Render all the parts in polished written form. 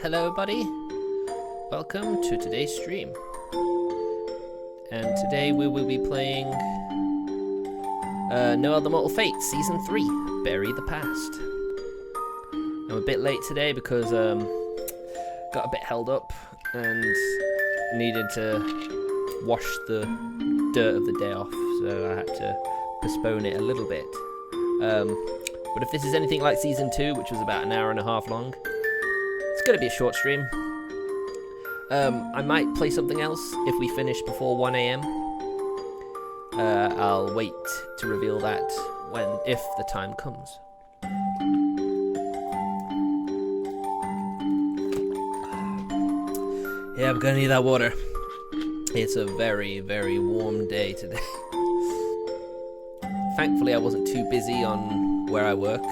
Hello buddy, welcome to today's stream. And today we will be playing Noel the Mortal Fate Season 3, Bury the Past. I'm a bit late today because got a bit held up and needed to wash the dirt of the day off, so I had to postpone it a little bit. But if this is anything like Season 2, which was about an hour and a half long, it's going to be a short stream. I might play something else if we finish before 1 AM. I'll wait to reveal that if the time comes. Yeah, I'm going to need that water. It's a very, very warm day today. Thankfully, I wasn't too busy on where I work.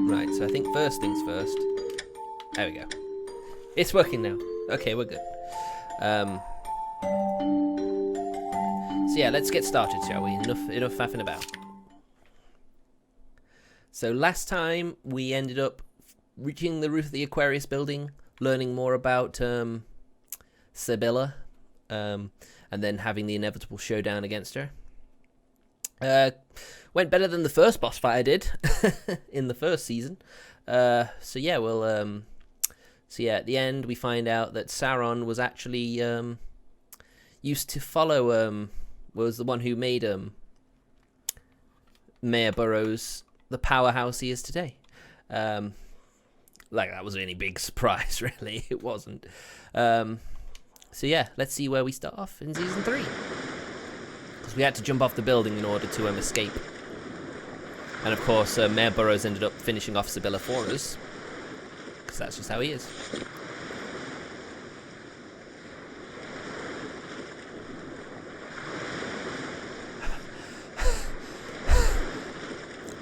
Right, so I think first things first. There we go. It's working now. Okay, we're good. So yeah, let's get started, shall we? Enough faffing about. So last time we ended up reaching the roof of the Aquarius building, learning more about Sibylla, and then having the inevitable showdown against her. Went better than the first boss fight I did in the first season. So yeah, at the end we find out that Caron was actually used to follow was the one who made Mayor Burrows the powerhouse he is today. Like, that was any big surprise, really. It wasn't. So yeah, let's see where we start off in Season 3. Because we had to jump off the building in order to escape. And of course, Mayor Burrows ended up finishing off Sibylla for us. Because that's just how he is.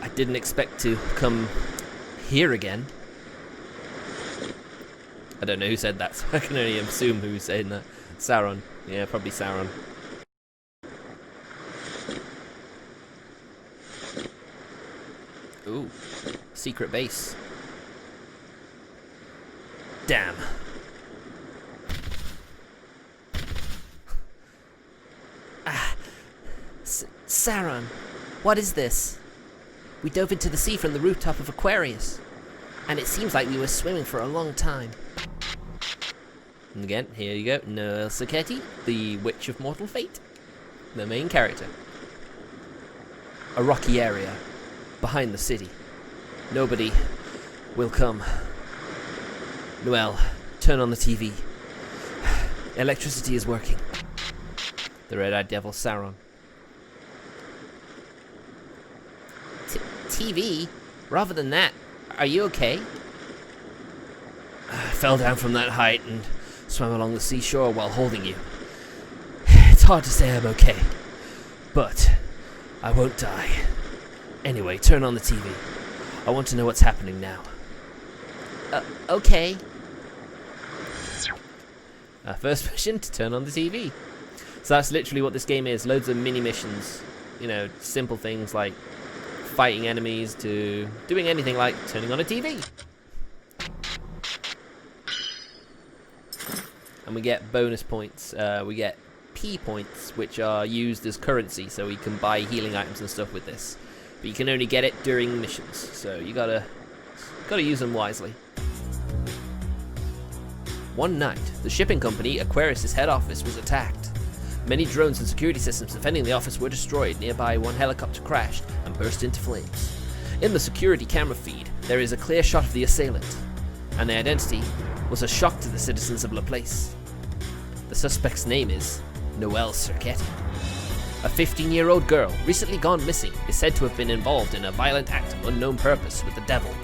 I didn't expect to come here again. I don't know who said that, so I can only assume who's saying that. Caron. Yeah, probably Caron. Ooh, secret base. Damn. Caron, what is this? We dove into the sea from the rooftop of Aquarius, and it seems like we were swimming for a long time. And again, here you go, Noel Sacchetti, the Witch of Mortal Fate, the main character. A rocky area behind the city. Nobody will come. Noel, turn on the TV. Electricity is working. The red-eyed devil, Caron. TV? Rather than that, are you okay? I fell down from that height and swam along the seashore while holding you. It's hard to say I'm okay, but I won't die. Anyway, turn on the TV. I want to know what's happening now. Okay. Our first mission, to turn on the TV. So that's literally what this game is. Loads of mini missions. You know, simple things like fighting enemies to doing anything like turning on a TV. And we get bonus points. We get P points, which are used as currency, so we can buy healing items and stuff with this. But you can only get it during missions, so you gotta use them wisely. One night, the shipping company Aquarius' head office was attacked. Many drones and security systems defending the office were destroyed. Nearby, one helicopter crashed and burst into flames. In the security camera feed, there is a clear shot of the assailant, and the identity was a shock to the citizens of La Place. The suspect's name is Noel Sacchetti. A 15-year-old girl, recently gone missing, is said to have been involved in a violent act of unknown purpose with the devil.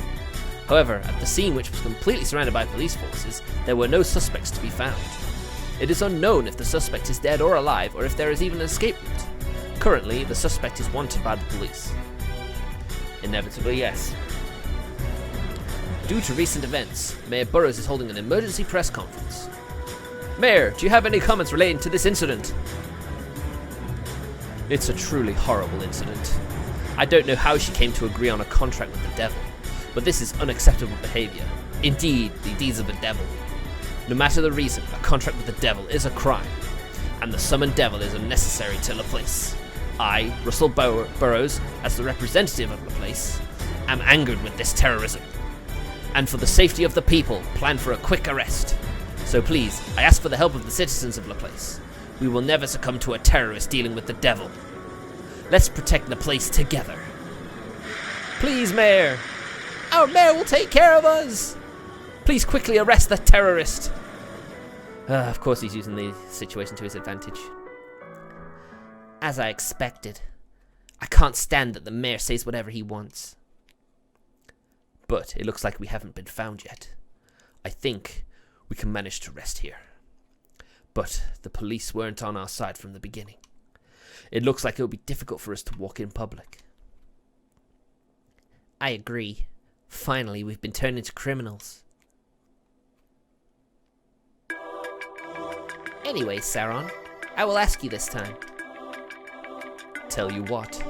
However, at the scene, which was completely surrounded by police forces, there were no suspects to be found. It is unknown if the suspect is dead or alive, or if there is even an escape route. Currently, the suspect is wanted by the police. Inevitably, yes. Due to recent events, Mayor Burrows is holding an emergency press conference. Mayor, do you have any comments relating to this incident? It's a truly horrible incident. I don't know how she came to agree on a contract with the devil, but this is unacceptable behavior. Indeed, the deeds of the devil. No matter the reason, a contract with the devil is a crime, and the summoned devil is unnecessary to Laplace. I, Russell Burrows, as the representative of Laplace, am angered with this terrorism, and for the safety of the people, plan for a quick arrest. So please, I ask for the help of the citizens of Laplace. We will never succumb to a terrorist dealing with the devil. Let's protect Laplace together. Please, Mayor. Our mayor will take care of us. Please quickly arrest the terrorist. Of course he's using the situation to his advantage. As I expected. I can't stand that the mayor says whatever he wants. But it looks like we haven't been found yet. I think we can manage to rest here. But the police weren't on our side from the beginning. It looks like it will be difficult for us to walk in public. I agree. Finally, we've been turned into criminals. Anyway, Caron, I will ask you this time. Tell you what?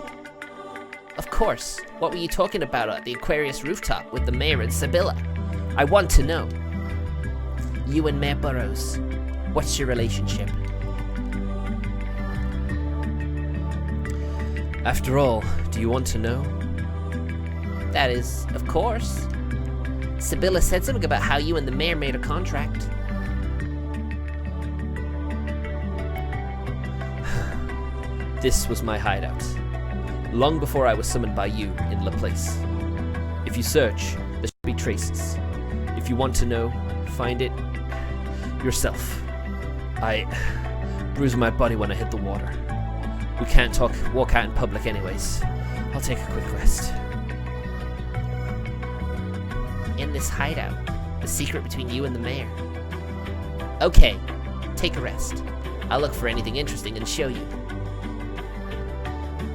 Of course. What were you talking about at the Aquarius rooftop with the mayor and Sibylla? I want to know. You and Mayor Burrows. What's your relationship? After all, do you want to know? That is, of course. Sibylla said something about how you and the mayor made a contract. This was my hideout, long before I was summoned by you in Laplace. If you search, there should be traces. If you want to know, find it yourself. I bruised my body when I hit the water. We can't walk out in public anyways. I'll take a quick rest. In this hideout, the secret between you and the mayor. Okay, take a rest. I'll look for anything interesting and show you.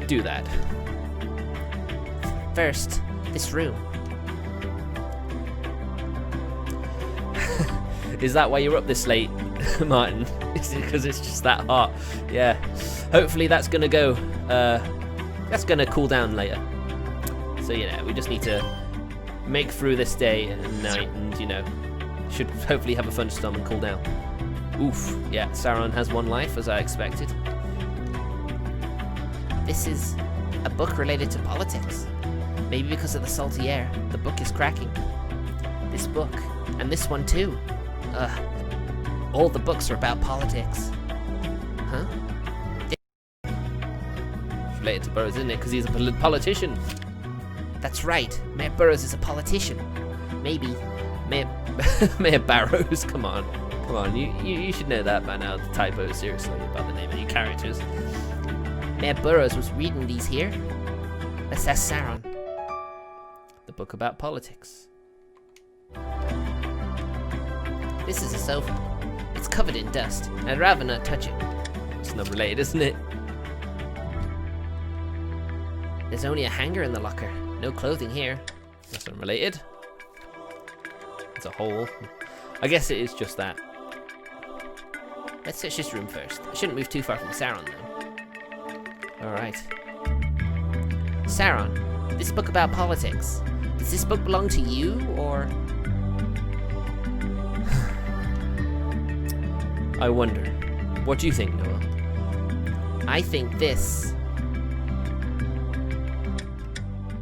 Do that. First, this room. Is that why you're up this late, Martin? Is it because it's just that hot? Yeah. Hopefully that's gonna go. That's gonna cool down later. So we just need to make through this day and night, and should hopefully have a thunderstorm and cool down. Oof. Yeah. Caron has one life, as I expected. This is a book related to politics. Maybe because of the salty air, the book is cracking. This book, and this one too. All the books are about politics. Huh? It's related to Burrows, isn't it? Because he's a politician. That's right. Mayor Burrows is a politician. Maybe Mayor Burrows. Come on. You should know that by now. The typo, seriously, about the name of your characters. Mayor Burrows was reading these here. Let's ask Caron. The book about politics. This is a sofa. It's covered in dust. I'd rather not touch it. It's not related, isn't it? There's only a hanger in the locker. No clothing here. That's unrelated. It's a hole. I guess it is just that. Let's search this room first. I shouldn't move too far from Caron, though. Alright. Caron, this book about politics. Does this book belong to you, or...? I wonder. What do you think, Noel? I think this...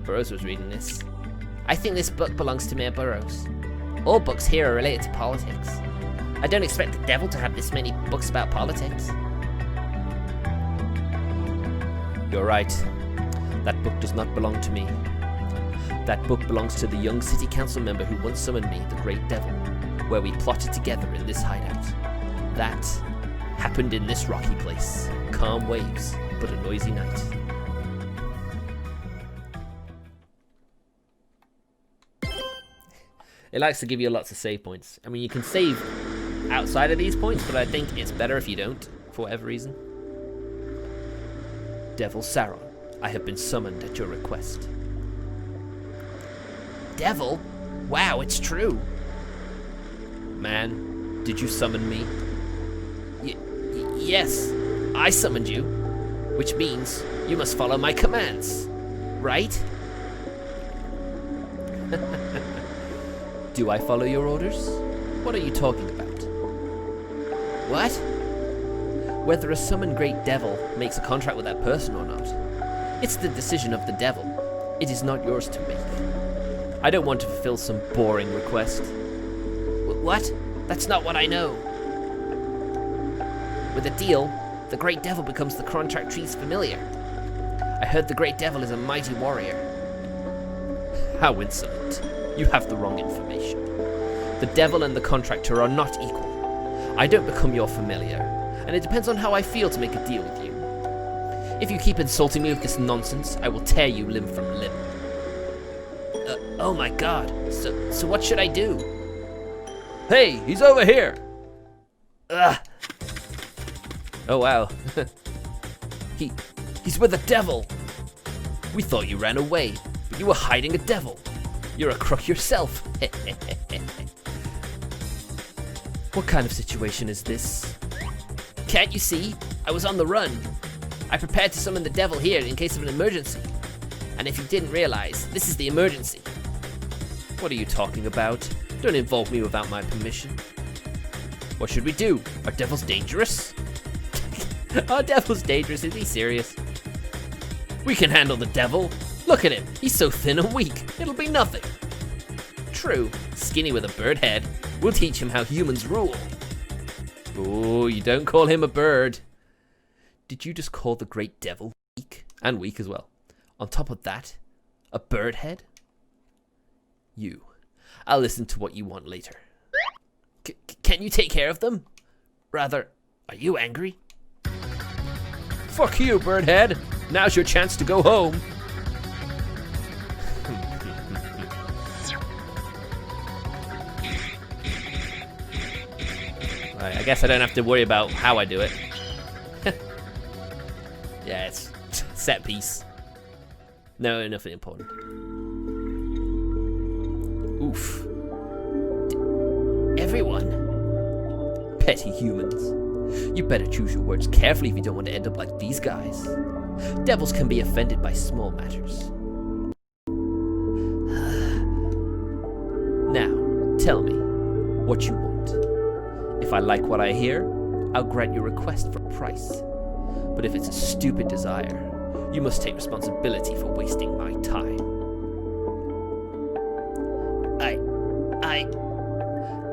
Burrows was reading this. I think this book belongs to Mayor Burrows. All books here are related to politics. I don't expect the devil to have this many books about politics. You're right. That book does not belong to me. That book belongs to the young city council member who once summoned me, the Great Devil, where we plotted together in this hideout. That happened in this rocky place. Calm waves, but a noisy night. It likes to give you lots of save points. I mean, you can save outside of these points, but I think it's better if you don't, for whatever reason. Devil Caron, I have been summoned at your request. Devil? Wow, it's true. Man, did you summon me? Yes, I summoned you, which means you must follow my commands, right? Do I follow your orders? What are you talking about? What? Whether a summoned great devil makes a contract with that person or not, it's the decision of the devil. It is not yours to make. I don't want to fulfill some boring request. What? That's not what I know. With a deal, the great devil becomes the contract tree's familiar. I heard the great devil is a mighty warrior. How insolent. You have the wrong information. The devil and the contractor are not equal. I don't become your familiar, and it depends on how I feel to make a deal with you. If you keep insulting me with this nonsense, I will tear you limb from limb. Oh my god, so what should I do? Hey, he's over here! Ugh! Oh wow. He's with a devil! We thought you ran away, but you were hiding a devil. You're a crook yourself. What kind of situation is this? Can't you see? I was on the run. I prepared to summon the devil here in case of an emergency. And if you didn't realize, this is the emergency. What are you talking about? Don't involve me without my permission. What should we do? Are devils dangerous? Are devils dangerous? Is he serious? We can handle the devil. Look at him. He's so thin and weak. It'll be nothing. True. Skinny with a bird head. We'll teach him how humans rule. Oh, you don't call him a bird. Did you just call the great devil weak? And weak as well. On top of that, a bird head? You. I'll listen to what you want later. Can you take care of them? Rather, are you angry? Fuck you, birdhead. Now's your chance to go home. Right, I guess I don't have to worry about how I do it. Yeah, it's set piece. No, nothing important. Oof. Everyone? Petty humans. You better choose your words carefully if you don't want to end up like these guys. Devils can be offended by small matters. Now, tell me what you want. If I like what I hear, I'll grant your request for a price. But if it's a stupid desire, you must take responsibility for wasting my time.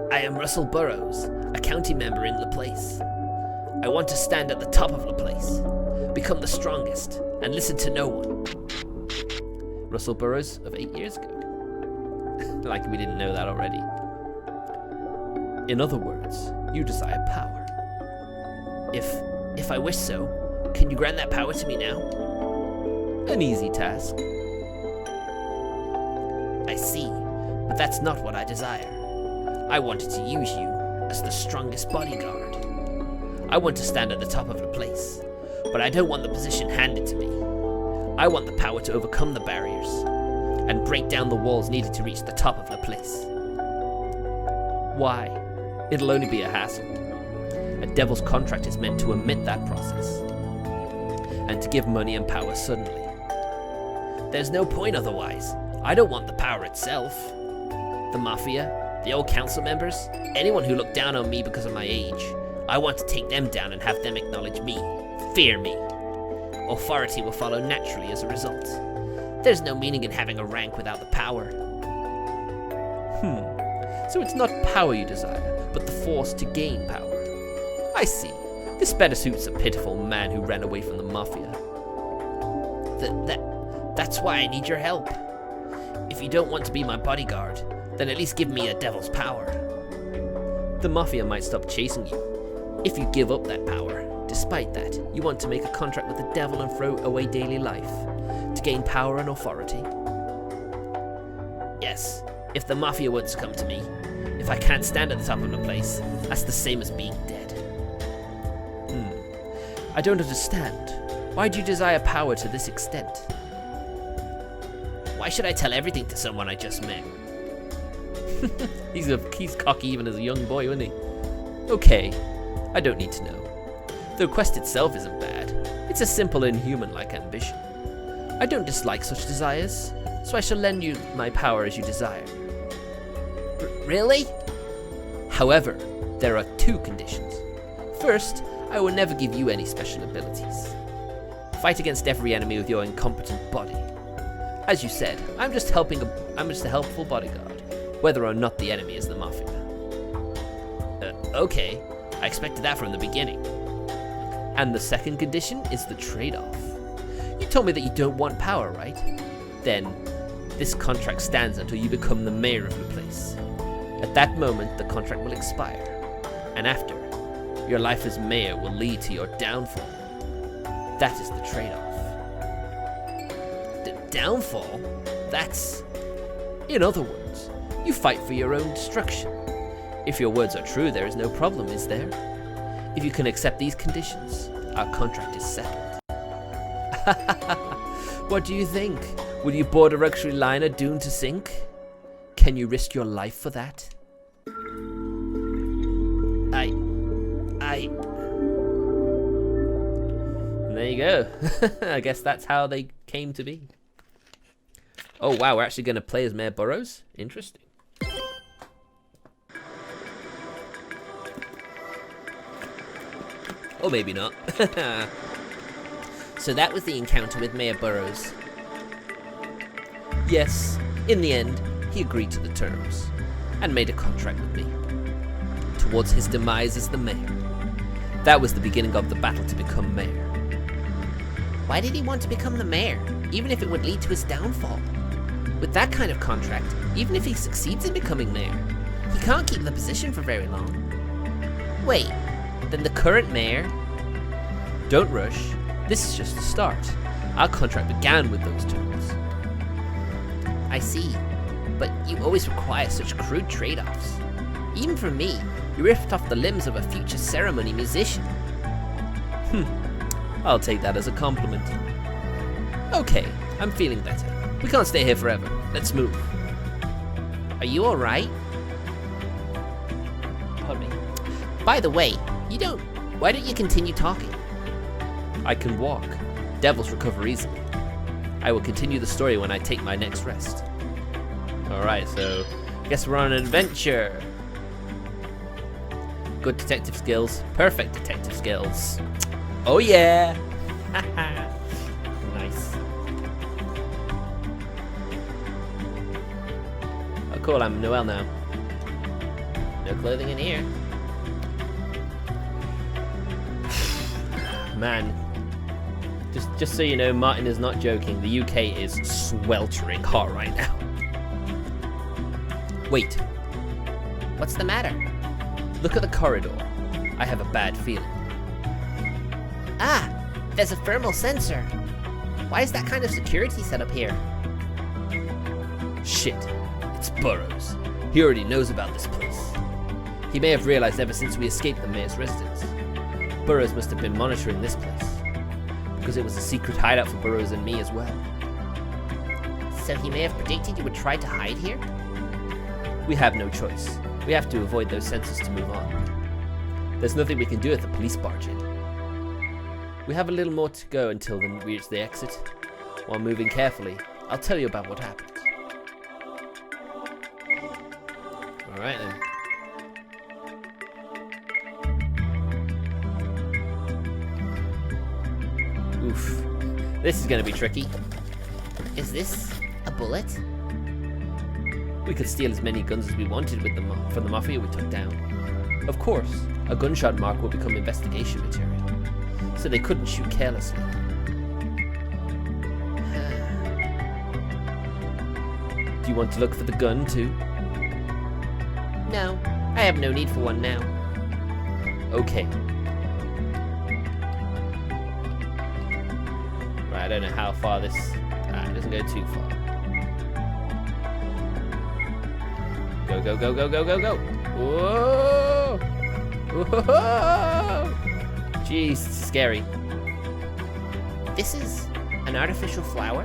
I am Russell Burrows, a county member in the place. I want to stand at the top of the place, become the strongest, and listen to no one. Russell Burrows of 8 years ago. Like we didn't know that already. In other words, you desire power. If I wish so, can you grant that power to me now? An easy task. I see, but that's not what I desire. I wanted to use you as the strongest bodyguard. I want to stand at the top of the place, but I don't want the position handed to me. I want the power to overcome the barriers and break down the walls needed to reach the top of the place. Why? It'll only be a hassle. A devil's contract is meant to omit that process and to give money and power suddenly. There's no point otherwise. I don't want the power itself. The mafia, the old council members, anyone who looked down on me because of my age, I want to take them down and have them acknowledge me, fear me. Authority will follow naturally as a result. There's no meaning in having a rank without the power. So it's not power you desire, but the force to gain power. I see. This better suits a pitiful man who ran away from the mafia. That's why I need your help. If you don't want to be my bodyguard, then at least give me a devil's power. The mafia might stop chasing you if you give up that power. Despite that, you want to make a contract with the devil and throw away daily life to gain power and authority. Yes, if the mafia wants to come to me, if I can't stand at the top of the place, that's the same as being dead. I don't understand. Why do you desire power to this extent? Why should I tell everything to someone I just met? He's cocky even as a young boy, isn't he? Okay, I don't need to know. The request itself isn't bad. It's a simple and human-like ambition. I don't dislike such desires, so I shall lend you my power as you desire. Really? However, there are 2 conditions. First, I will never give you any special abilities. Fight against every enemy with your incompetent body. As you said, I'm just a helpful bodyguard, whether or not the enemy is the Mafia. Okay, I expected that from the beginning. And the second condition is the trade-off. You told me that you don't want power, right? Then, this contract stands until you become the mayor of the place. At that moment, the contract will expire. And after, your life as mayor will lead to your downfall. That is the trade-off. Downfall? That's... In other words, you fight for your own destruction. If your words are true, there is no problem, is there? If you can accept these conditions, our contract is settled. What do you think? Will you board a luxury liner doomed to sink? Can you risk your life for that? And there you go. I guess that's how they came to be. Oh wow, we're actually going to play as Mayor Burrows? Interesting. Or maybe not. So that was the encounter with Mayor Burrows. Yes, in the end, he agreed to the terms and made a contract with me. Towards his demise as the mayor. That was the beginning of the battle to become mayor. Why did he want to become the mayor, even if it would lead to his downfall? With that kind of contract, even if he succeeds in becoming mayor, he can't keep the position for very long. Wait, then the current mayor? Don't rush, this is just the start. Our contract began with those terms. I see, but you always require such crude trade-offs. Even for me, you ripped off the limbs of a future ceremony musician. I'll take that as a compliment. Okay, I'm feeling better. We can't stay here forever. Let's move. Are you alright? Pardon me. By the way, why don't you continue talking? I can walk. Devils recover easily. I will continue the story when I take my next rest. Alright, so I guess we're on an adventure. Good detective skills. Perfect detective skills. Oh yeah! Nice. Oh cool, I'm Noel now. No clothing in here. Man. Just so you know, Martin is not joking. The UK is sweltering hot right now. Wait. What's the matter? Look at the corridor. I have a bad feeling. Ah! There's a thermal sensor. Why is that kind of security set up here? Shit. It's Burrows. He already knows about this place. He may have realized ever since we escaped the mayor's residence. Burrows must have been monitoring this place. Because it was a secret hideout for Burrows and me as well. So he may have predicted you would try to hide here? We have no choice. We have to avoid those sensors to move on. There's nothing we can do if the police barge in. We have a little more to go until we reach the exit. While moving carefully, I'll tell you about what happened. Alright then. Oof. This is gonna be tricky. Is this a bullet? We could steal as many guns as we wanted with from the Mafia we took down. Of course, a gunshot mark will become investigation material, so they couldn't shoot carelessly. Do you want to look for the gun too? No, I have no need for one now. Okay. Right, I don't know how far this... it doesn't go too far. Go, go, go, go, go, go, go! Whoa! Whoa! Jeez, this is scary. This is an artificial flower?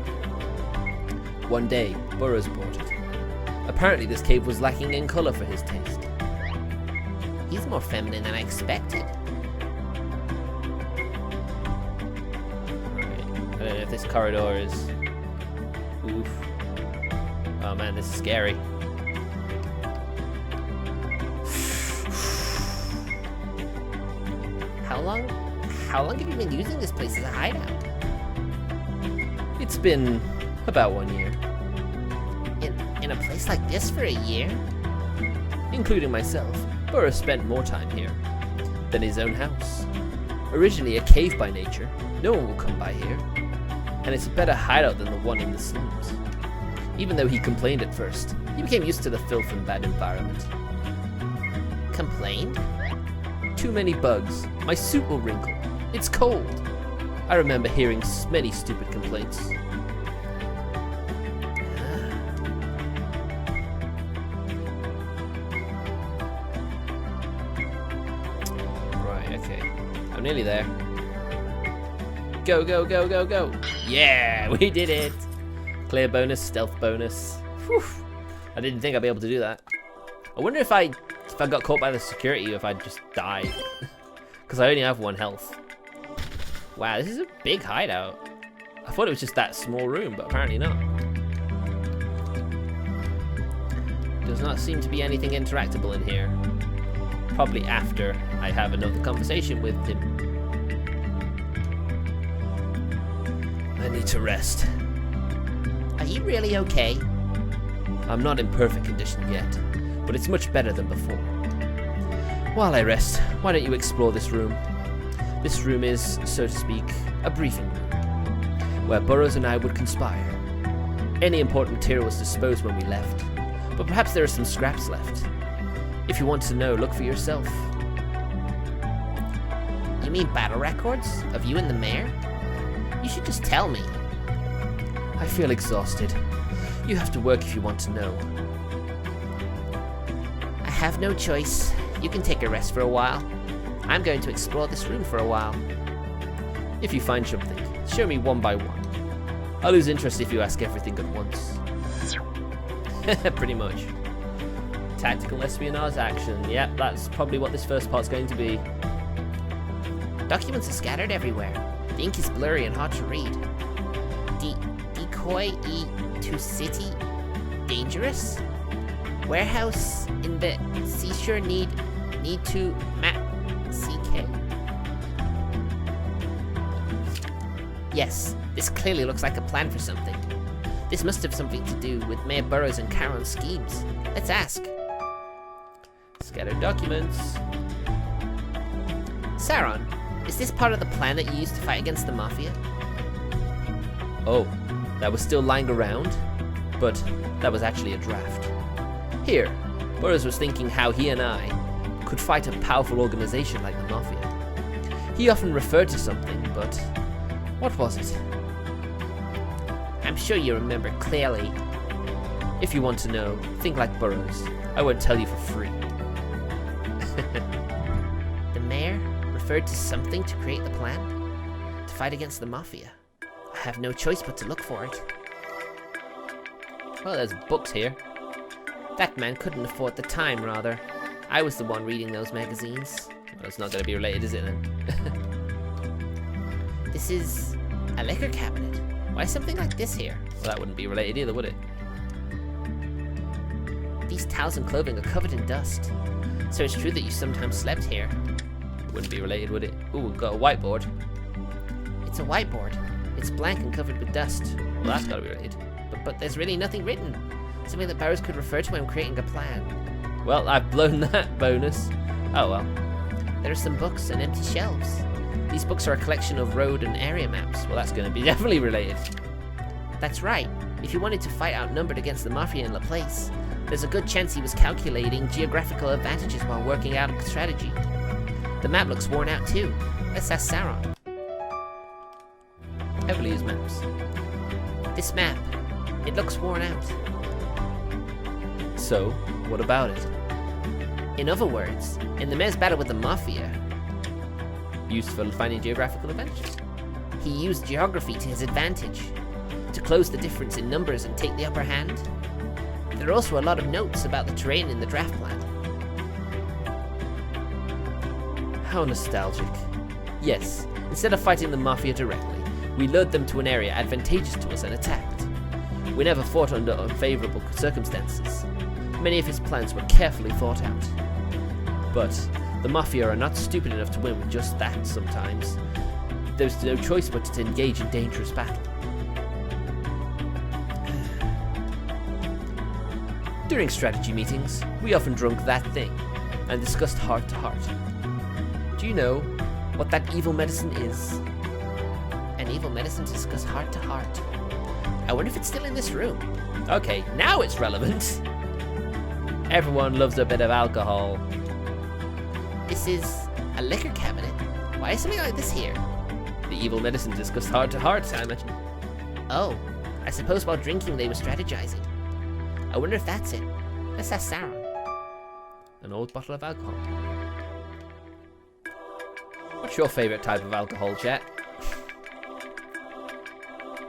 One day, Burrows bought it. Apparently this cave was lacking in color for his taste. He's more feminine than I expected. Right. I don't know if this corridor is... Oof. Oh man, this is scary. How long have you been using this place as a hideout? It's been about 1 year. In a place like this for a year? Including myself, Burrows spent more time here than his own house. Originally a cave by nature, no one will come by here, and it's a better hideout than the one in the slums. Even though he complained at first, he became used to the filth and bad environment. Complained? Too many bugs. My suit will wrinkle. It's cold. I remember hearing many stupid complaints. Right, okay. I'm nearly there. Go, go, go, go, go. Yeah, we did it. Clear bonus, stealth bonus. Whew. I didn't think I'd be able to do that. I wonder if I got caught by the security, if I'd just died. Because I only have 1 health. Wow, this is a big hideout. I thought it was just that small room, but apparently not. Does not seem to be anything interactable in here. Probably after I have another conversation with him. I need to rest. Are you really okay? I'm not in perfect condition yet, but it's much better than before. While I rest, why don't you explore this room? This room is, so to speak, a briefing room, where Burrows and I would conspire. Any important material was disposed when we left, but perhaps there are some scraps left. If you want to know, look for yourself. You mean battle records of you and the mayor? You should just tell me. I feel exhausted. You have to work if you want to know. I have no choice. You can take a rest for a while. I'm going to explore this room for a while. If you find something, show me one by one. I'll lose interest if you ask everything at once. Pretty much. Tactical espionage action. Yep, that's probably what this first part's going to be. Documents are scattered everywhere. The ink is blurry and hard to read. Decoy to city? Dangerous? Warehouse in the seashore need to map CK? Yes, this clearly looks like a plan for something. This must have something to do with Mayor Burrows and Caron's schemes. Let's ask. Scattered documents. Caron, is this part of the plan that you used to fight against the Mafia? Oh, that was still lying around? But that was actually a draft. Here, Burrows was thinking how he and I could fight a powerful organization like the Mafia. He often referred to something, but what was it? I'm sure you remember clearly. If you want to know, think like Burrows. I won't tell you for free. The mayor referred to something to create the plan? To fight against the Mafia. I have no choice but to look for it. Well, there's books here. That man couldn't afford the time, rather. I was the one reading those magazines. Well, it's not going to be related, is it then? This is a liquor cabinet. Why something like this here? Well, that wouldn't be related either, would it? These towels and clothing are covered in dust. So it's true that you sometimes slept here. It wouldn't be related, would it? Ooh, we've got a whiteboard. It's a whiteboard. It's blank and covered with dust. Well, that's got to be related. But there's really nothing written. Something that Burrows could refer to when creating a plan. Well, I've blown that bonus. Oh well. There are some books and empty shelves. These books are a collection of road and area maps. Well, that's going to be definitely related. That's right. If he wanted to fight outnumbered against the Mafia in La Place, there's a good chance he was calculating geographical advantages while working out a strategy. The map looks worn out too. Let's ask Caron. Heavily used maps. This map, it looks worn out. So, what about it? In other words, in the mayor's battle with the Mafia, used for finding geographical advantages, he used geography to his advantage, to close the difference in numbers and take the upper hand. There are also a lot of notes about the terrain in the draft plan. How nostalgic. Yes, instead of fighting the Mafia directly, we lured them to an area advantageous to us and attacked. We never fought under unfavorable circumstances. Many of his plans were carefully thought out. But The Mafia are not stupid enough to win with just that sometimes. There's no choice but to engage in dangerous battle. During strategy meetings, we often drunk that thing and discussed heart to heart. Do you know what that evil medicine is? An evil medicine to discuss heart to heart. I wonder if it's still in this room. Okay, now it's relevant. Everyone loves a bit of alcohol. This is a liquor cabinet. Why is something like this here? The evil medicine discussed heart to heart, I imagine. Oh, I suppose while drinking they were strategizing. I wonder if that's it. Let's ask Caron. An old bottle of alcohol. What's your favorite type of alcohol, chat?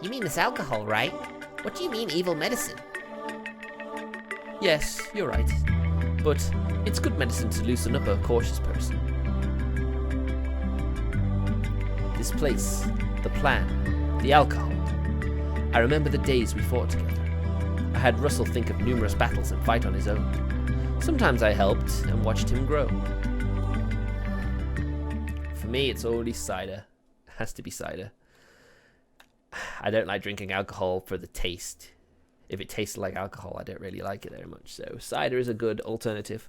You mean this alcohol, right? What do you mean evil medicine? Yes, you're right. But it's good medicine to loosen up a cautious person. This place, the plan, the alcohol. I remember the days we fought together. I had Russell think of numerous battles and fight on his own. Sometimes I helped and watched him grow. For me, it's always cider. It has to be cider. I don't like drinking alcohol for the taste. If it tastes like alcohol, I don't really like it very much. So cider is a good alternative.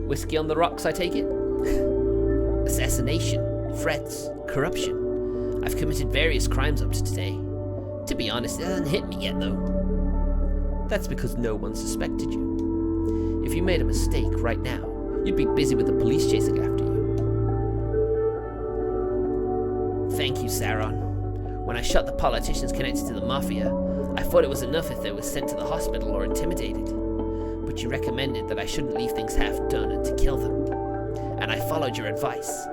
Whiskey on the rocks, I take it? Assassination, threats, corruption. I've committed various crimes up to today. To be honest, it hasn't hit me yet, though. That's because no one suspected you. If you made a mistake right now, you'd be busy with the police chasing after you. Thank you, Caron. When I shot the politicians connected to the Mafia, I thought it was enough if they were sent to the hospital or intimidated. But you recommended that I shouldn't leave things half done and to kill them. And I followed your advice.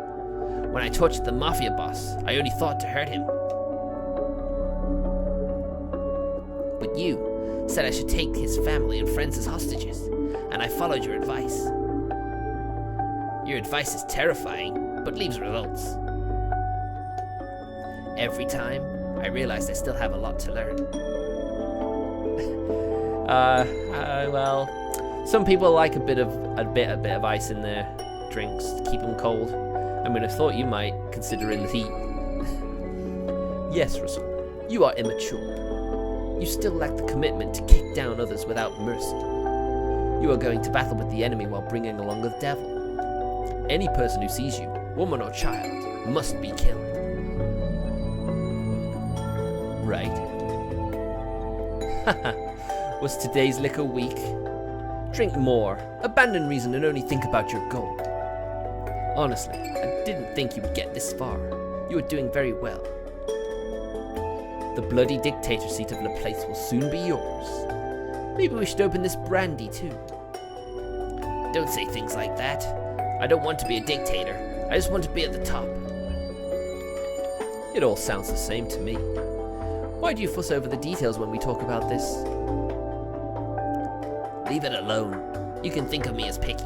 When I tortured the Mafia boss, I only thought to hurt him. But you said I should take his family and friends as hostages, and I followed your advice. Your advice is terrifying, but leaves results. Every time, I realize I still have a lot to learn. Well, some people like a bit of ice in their drinks to keep them cold. I mean, I thought you might, considering the heat. Yes, Russell, you are immature. You still lack the commitment to kick down others without mercy. You are going to battle with the enemy while bringing along the devil. Any person who sees you, woman or child, must be killed. Right. Haha. Was today's liquor weak? Drink more, abandon reason and only think about your goal. Honestly, I didn't think you would get this far. You were doing very well. The bloody dictator seat of the place will soon be yours. Maybe we should open this brandy too. Don't say things like that. I don't want to be a dictator. I just want to be at the top. It all sounds the same to me. Why do you fuss over the details when we talk about this? Leave it alone. You can think of me as picky.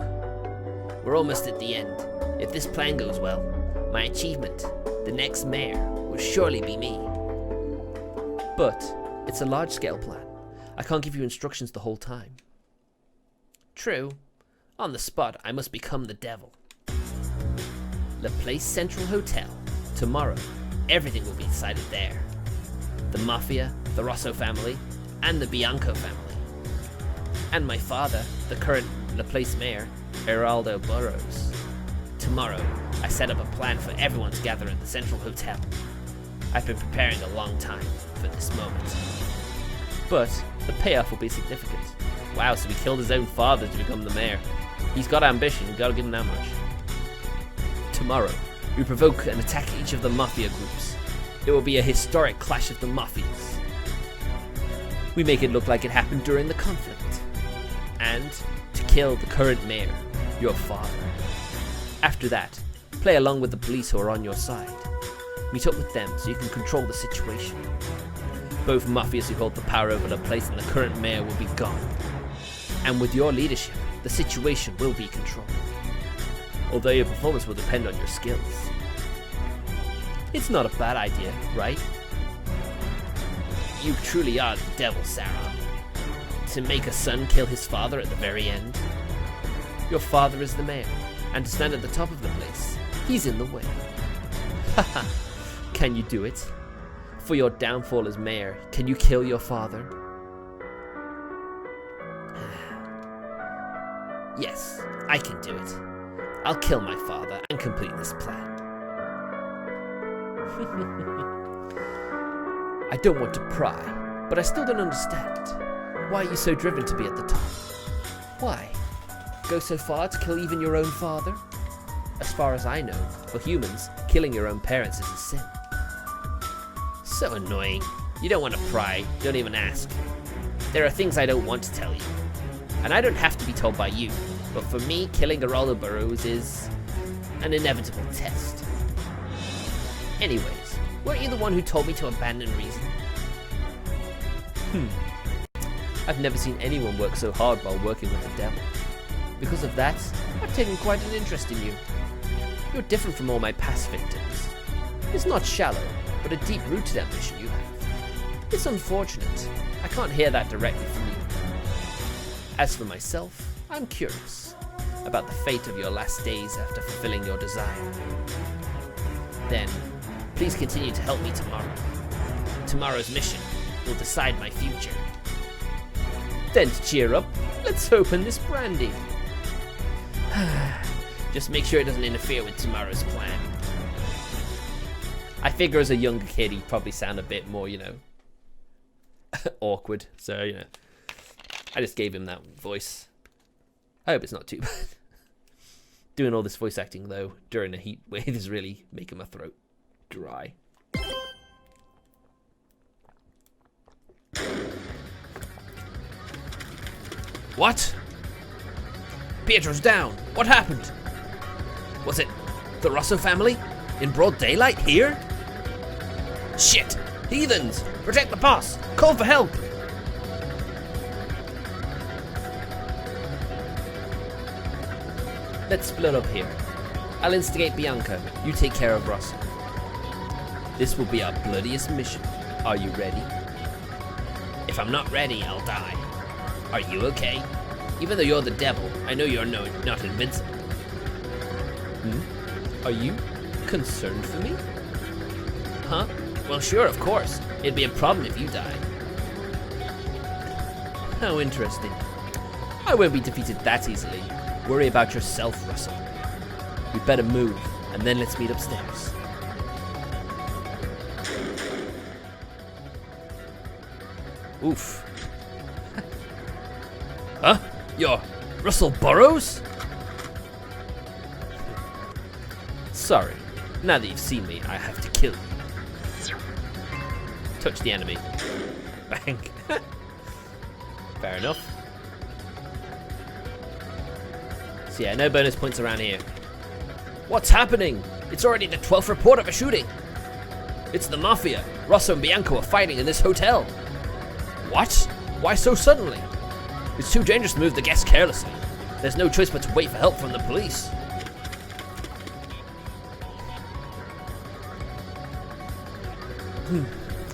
We're almost at the end. If this plan goes well, my achievement, the next mayor, will surely be me. But it's a large-scale plan. I can't give you instructions the whole time. True. On the spot, I must become the devil. La Place Central Hotel. Tomorrow, everything will be decided there. The Mafia, the Rosso family, and the Bianco family. And my father, the current La Place mayor, Mayor Burrows. Tomorrow, I set up a plan for everyone to gather at the Central Hotel. I've been preparing a long time for this moment. But the payoff will be significant. Wow, so he killed his own father to become the mayor. He's got ambition, you gotta give him that much. Tomorrow, we provoke and attack each of the Mafia groups. It will be a historic clash of the Mafias. We make it look like it happened during the conflict. And to kill the current mayor, your father. After that, play along with the police who are on your side. Meet up with them so you can control the situation. Both mafias who hold the power over the place and the current mayor will be gone. And with your leadership, the situation will be controlled. Although your performance will depend on your skills. It's not a bad idea, right? You truly are the devil, Caron. to make a son kill his father at the very end? Your father is the mayor, and to stand at the top of the place, he's in the way. Haha, can you do it? For your downfall as mayor, can you kill your father? Yes, I can do it. I'll kill my father and complete this plan. I don't want to pry, but I still don't understand. Why are you so driven to be at the top? Why? Go so far to kill even your own father? As far as I know, for humans, killing your own parents is a sin. So annoying. You don't want to pry, don't even ask. There are things I don't want to tell you. And I don't have to be told by you, but for me, killing Mayor Burrows is an inevitable test. Anyways, weren't you the one who told me to abandon reason? I've never seen anyone work so hard while working with the devil. Because of that, I've taken quite an interest in you. You're different from all my past victims. It's not shallow, but a deep-rooted ambition you have. It's unfortunate. I can't hear that directly from you. As for myself, I'm curious about the fate of your last days after fulfilling your desire. Then, please continue to help me tomorrow. Tomorrow's mission will decide my future. Then to cheer up, let's open this brandy. Just make sure it doesn't interfere with tomorrow's plan. I figure as a younger kid he'd probably sound a bit more, awkward. So, I just gave him that voice. I hope it's not too bad. Doing all this voice acting, though, during a heat wave is really making my throat dry. What? Pietro's down. What happened? Was it the Rosso family? In broad daylight here? Shit! Heathens! Protect the boss! Call for help! Let's split up here. I'll instigate Bianca. You take care of Rosso. This will be our bloodiest mission. Are you ready? If I'm not ready, I'll die. Are you okay? Even though you're the devil, I know you're not invincible. Are you concerned for me? Huh? Well, sure, of course. It'd be a problem if you died. How interesting. I won't be defeated that easily. Worry about yourself, Russell. We better move, and then let's meet upstairs. Oof. Huh? You're Russell Burrows? Sorry. Now that you've seen me, I have to kill you. Touch the enemy. Bang. Fair enough. So yeah, no bonus points around here. What's happening? It's already the 12th report of a shooting. It's the Mafia. Rosso and Bianco are fighting in this hotel. What? Why so suddenly? It's too dangerous to move the guests carelessly. There's no choice but to wait for help from the police.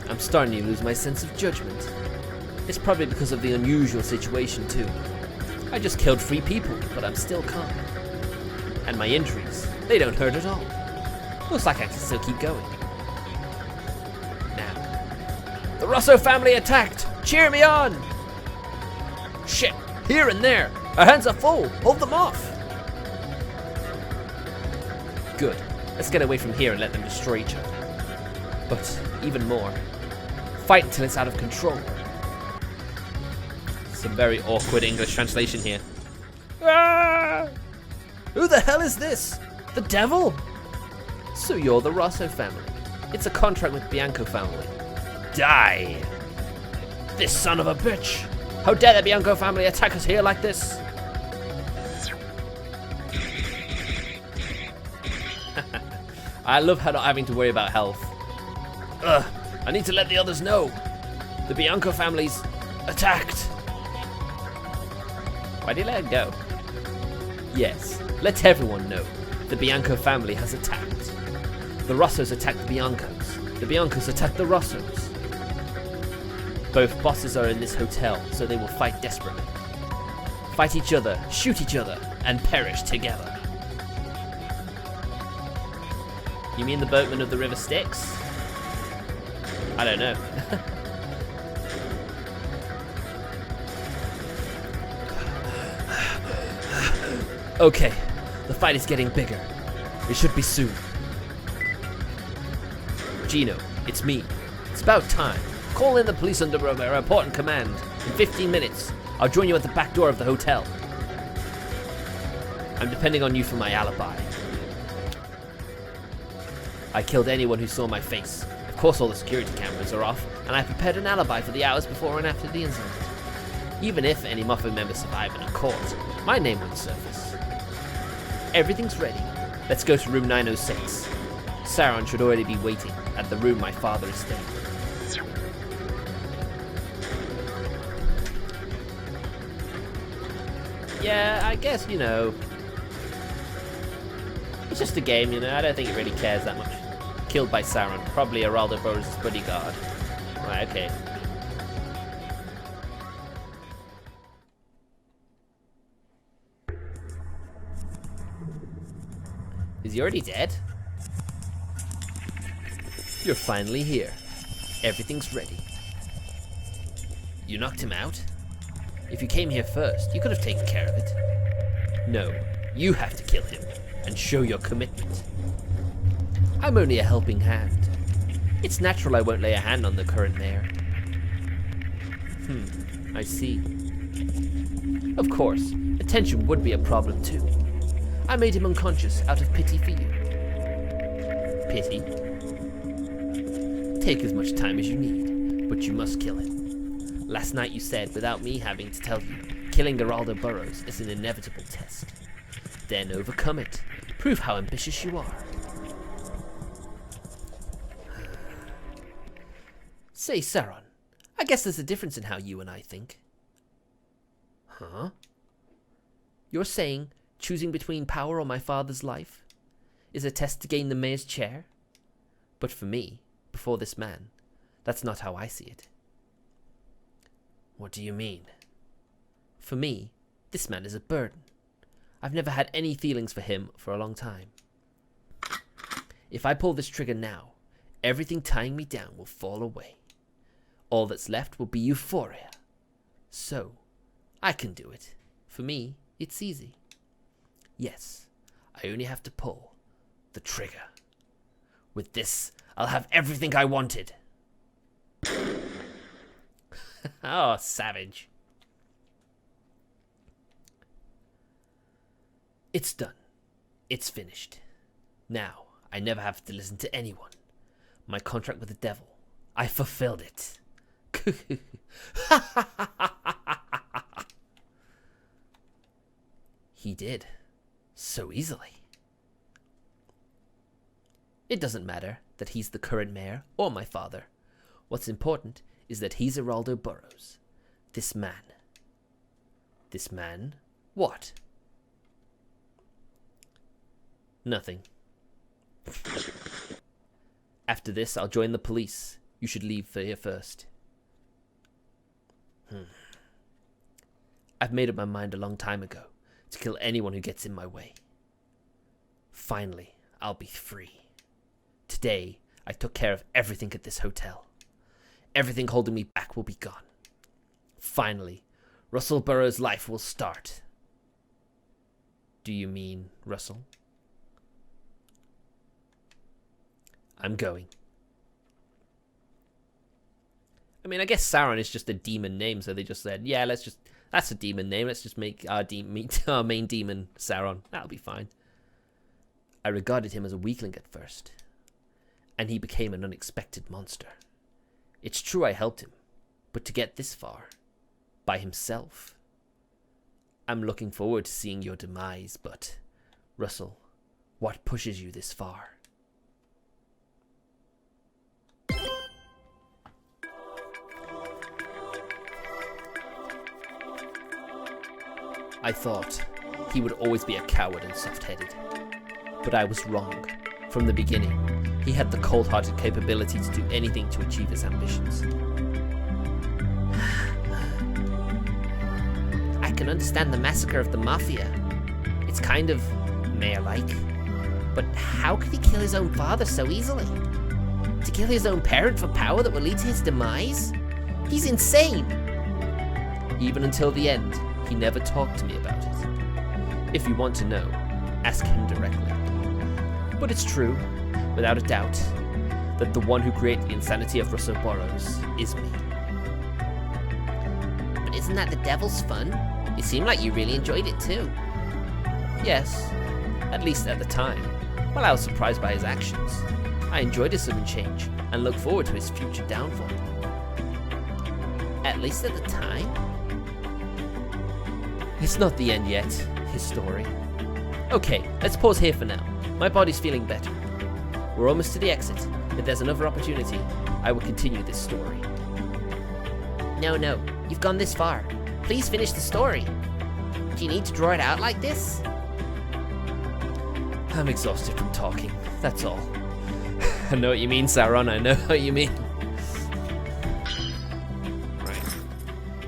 I'm starting to lose my sense of judgment. It's probably because of the unusual situation too. I just killed 3 people, but I'm still calm. And my injuries, they don't hurt at all. Looks like I can still keep going. Now, the Rosso family attacked! Cheer me on! Shit, here and there! Our hands are full! Hold them off! Good. Let's get away from here and let them destroy each other. But, even more, fight until it's out of control. Some very awkward English translation here. Ah! Who the hell is this? The devil? So you're the Rosso family. It's a contract with Bianco family. Die! This son of a bitch! How dare the Bianco family attack us here like this? I love how not having to worry about health. Ugh, I need to let the others know. The Bianco family's attacked. Why did you let it go? Yes, let everyone know. The Bianco family has attacked. The Rossos attacked the Biancos. The Biancos attacked the Rossos. Both bosses are in this hotel, so they will fight desperately. Fight each other, shoot each other, and perish together. You mean the boatman of the river Styx? I don't know. Okay, the fight is getting bigger. It should be soon. Gino, it's me. It's about time. Call in the police under a report and command. In 15 minutes, I'll join you at the back door of the hotel. I'm depending on you for my alibi. I killed anyone who saw my face. Of course all the security cameras are off, and I prepared an alibi for the hours before and after the incident. Even if any Muffin members survive in a court, my name won't surface. Everything's ready. Let's go to room 906. Caron should already be waiting at the room my father is staying. Yeah, I guess, you know, it's just a game, you know, I don't think it really cares that much. Killed by Caron, probably Mayor Burrows' bodyguard. Right, okay. Is he already dead? You're finally here. Everything's ready. You knocked him out? If you came here first, you could have taken care of it. No, you have to kill him and show your commitment. I'm only a helping hand. It's natural I won't lay a hand on the current mayor. I see. Of course, attention would be a problem too. I made him unconscious out of pity for you. Pity? Take as much time as you need, but you must kill him. Last night you said, without me having to tell you, killing Mayor Burrows is an inevitable test. Then overcome it. Prove how ambitious you are. Say, Caron, I guess there's a difference in how you and I think. Huh? You're saying choosing between power or my father's life is a test to gain the mayor's chair? But for me, before this man, that's not how I see it. What do you mean? For me, this man is a burden. I've never had any feelings for him for a long time. If I pull this trigger now, everything tying me down will fall away. All that's left will be euphoria. So, I can do it. For me, it's easy. Yes, I only have to pull the trigger. With this, I'll have everything I wanted. Oh, savage. It's done. It's finished. Now, I never have to listen to anyone. My contract with the devil, I fulfilled it. He did. So easily. It doesn't matter that he's the current mayor or my father. What's important is that he's Mayor Burrows. This man. This man? What? Nothing. After this, I'll join the police. You should leave for here first. I've made up my mind a long time ago to kill anyone who gets in my way. Finally, I'll be free. Today, I took care of everything at this hotel. Everything holding me back will be gone. Finally, Russell Burrows' life will start. Do you mean Russell? I'm going. I mean, I guess Caron is just a demon name, so they just said, yeah, that's a demon name, let's just make our main demon Caron. That'll be fine. I regarded him as a weakling at first, and he became an unexpected monster. It's true I helped him, but to get this far, by himself. I'm looking forward to seeing your demise, but, Russell, what pushes you this far? I thought he would always be a coward and soft-headed. But I was wrong. From the beginning, he had the cold-hearted capability to do anything to achieve his ambitions. can understand the massacre of the Mafia. It's kind of mayor-like. But how could he kill his own father so easily? To kill his own parent for power that will lead to his demise? He's insane! Even until the end, he never talked to me about it. If you want to know, ask him directly. But it's true, without a doubt, that the one who created the insanity of Mayor Burrows is me. But isn't that the devil's fun? You seem like you really enjoyed it too. Yes, at least at the time. While I was surprised by his actions, I enjoyed his sudden change and look forward to his future downfall. At least at the time? It's not the end yet, his story. Okay, let's pause here for now. My body's feeling better. We're almost to the exit. If there's another opportunity, I will continue this story. No, you've gone this far. Please finish the story. Do you need to draw it out like this? I'm exhausted from talking, that's all. I know what you mean, Caron, I know what you mean. Right.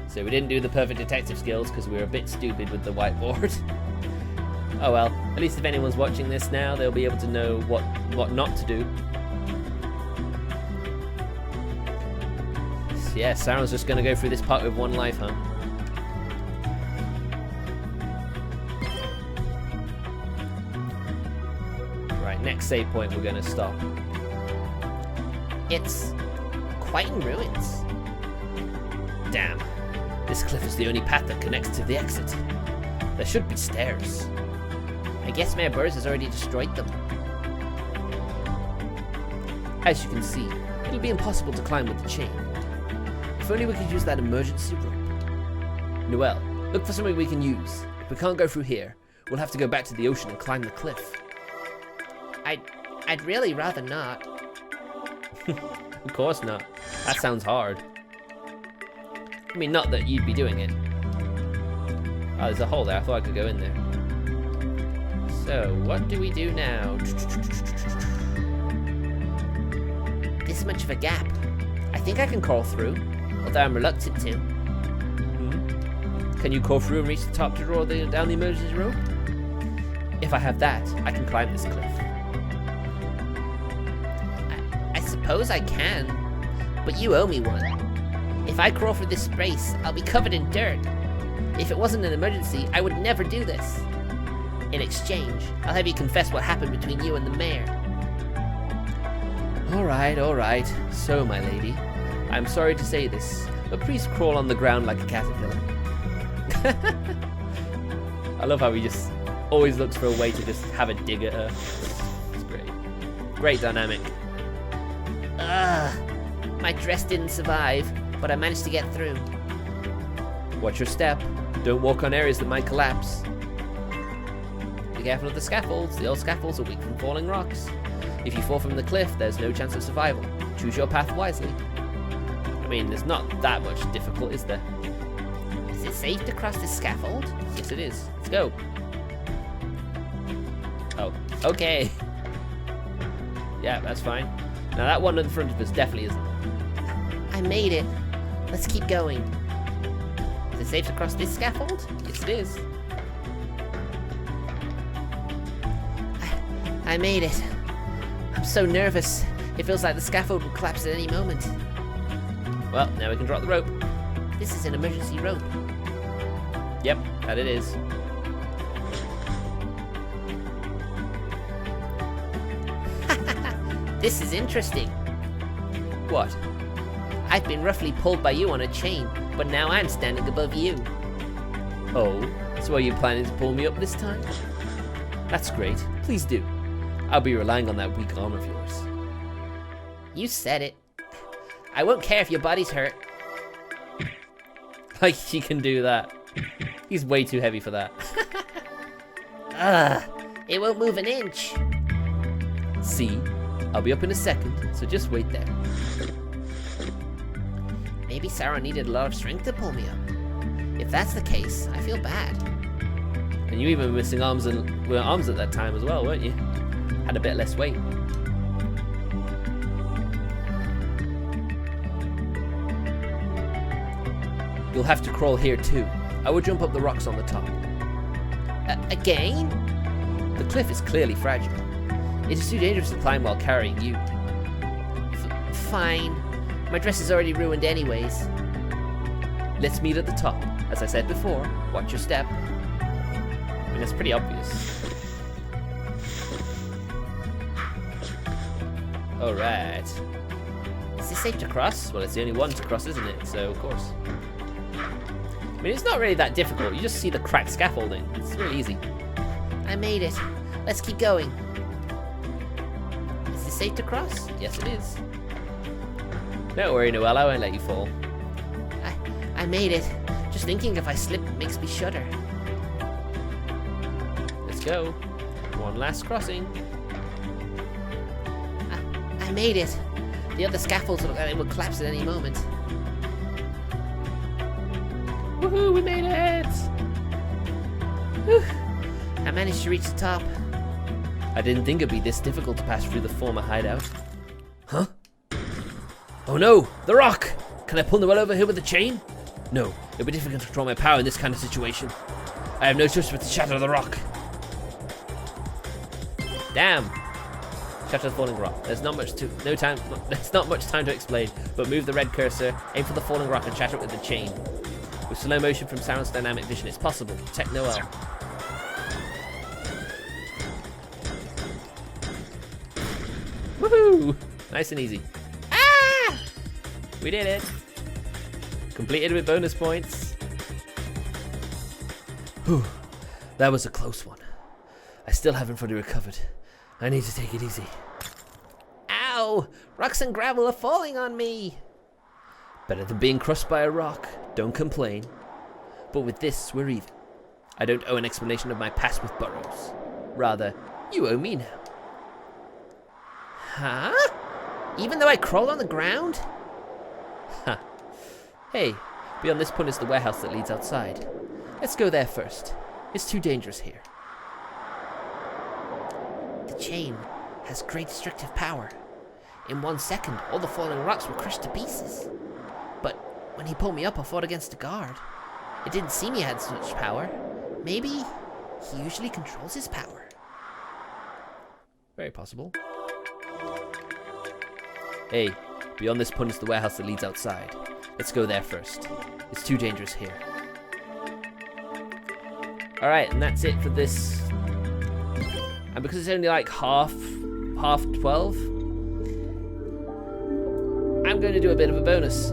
So we didn't do the perfect detective skills because we were a bit stupid with the whiteboard. Oh well, at least if anyone's watching this now, they'll be able to know what not to do. So yeah, Caron's just gonna go through this part with one life, huh? Right, next save point we're gonna stop. It's quite in ruins. Damn, this cliff is the only path that connects to the exit. There should be stairs. I guess Mayor Burrows has already destroyed them. As you can see, it'll be impossible to climb with the chain. If only we could use that emergency rope. Noel, look for something we can use. If we can't go through here, we'll have to go back to the ocean and climb the cliff. I'd really rather not. Of course not. That sounds hard. I mean, not that you'd be doing it. Oh, there's a hole there. I thought I could go in there. So, what do we do now? This much of a gap. I think I can crawl through, although I'm reluctant to. Can you crawl through and reach the top to draw down the emergency rope? If I have that, I can climb this cliff. I suppose I can, but you owe me one. If I crawl through this space, I'll be covered in dirt. If it wasn't an emergency, I would never do this. In exchange, I'll have you confess what happened between you and the mayor. Alright. So, my lady, I'm sorry to say this, but please crawl on the ground like a caterpillar. I love how he just always looks for a way to just have a dig at her. It's great. Great dynamic. My dress didn't survive, but I managed to get through. Watch your step. Don't walk on areas that might collapse. Be careful of the scaffolds. The old scaffolds are weak from falling rocks. If you fall from the cliff, there's no chance of survival. Choose your path wisely. I mean, there's not that much difficult, is there? Is it safe to cross this scaffold? Yes, it is. Let's go. Oh, okay. Yeah, that's fine. Now that one in front of us definitely isn't. I made it. Let's keep going. Is it safe to cross this scaffold? Yes, it is. I made it. I'm so nervous. It feels like the scaffold will collapse at any moment. Well, now we can drop the rope. This is an emergency rope. Yep, that it is. This is interesting. What? I've been roughly pulled by you on a chain, but now I'm standing above you. Oh, so are you planning to pull me up this time? That's great. Please do. I'll be relying on that weak arm of yours. You said it. I won't care if your body's hurt. Like he can do that. He's way too heavy for that. It won't move an inch. See? I'll be up in a second, so just wait there. Maybe Caron needed a lot of strength to pull me up. If that's the case, I feel bad. And you even were missing arms at that time as well, weren't you? Had a bit less weight. You'll have to crawl here too. I would jump up the rocks on the top. Again? The cliff is clearly fragile. It is too dangerous to climb while carrying you. Fine. My dress is already ruined anyways. Let's meet at the top. As I said before, watch your step. I mean, that's pretty obvious. Alright. Is this safe to cross? Well, it's the only one to cross, isn't it? So, of course. I mean, it's not really that difficult. You just see the cracked scaffolding. It's really easy. I made it. Let's keep going. Is this safe to cross? Yes, it is. Don't worry, Noel. I won't let you fall. I made it. Just thinking if I slip makes me shudder. Let's go. One last crossing. I made it. The other scaffolds look like they will collapse at any moment. Woohoo, we made it! Whew. I managed to reach the top. I didn't think it'd be this difficult to pass through the former hideout. Huh? Oh no! The rock! Can I pull Noel over here with a chain? No, it'd be difficult to control my power in this kind of situation. I have no choice but to shatter the rock. Damn! Shatter the falling rock. There's not much time to explain, but move the red cursor, aim for the falling rock and shatter it with the chain. With slow motion from Sauron's dynamic vision, it's possible. Protect Noel. Woohoo! Nice and easy. Ah! We did it. Completed with bonus points. Whew. That was a close one. I still haven't fully recovered. I need to take it easy. Ow! Rocks and gravel are falling on me. Better than being crushed by a rock. Don't complain. But with this, we're even. I don't owe an explanation of my past with Burrows. Rather, you owe me now. Huh? Even though I crawled on the ground? Ha. Hey, beyond this point is the warehouse that leads outside. Let's go there first. It's too dangerous here. The chain has great destructive power. In 1 second, all the falling rocks were crushed to pieces. But when he pulled me up, I fought against a guard. It didn't seem he had so much power. Maybe he usually controls his power. Very possible. Hey, beyond this point is the warehouse that leads outside. Let's go there first. It's too dangerous here. Alright, and that's it for this. And because it's only like half 12, I'm going to do a bit of a bonus.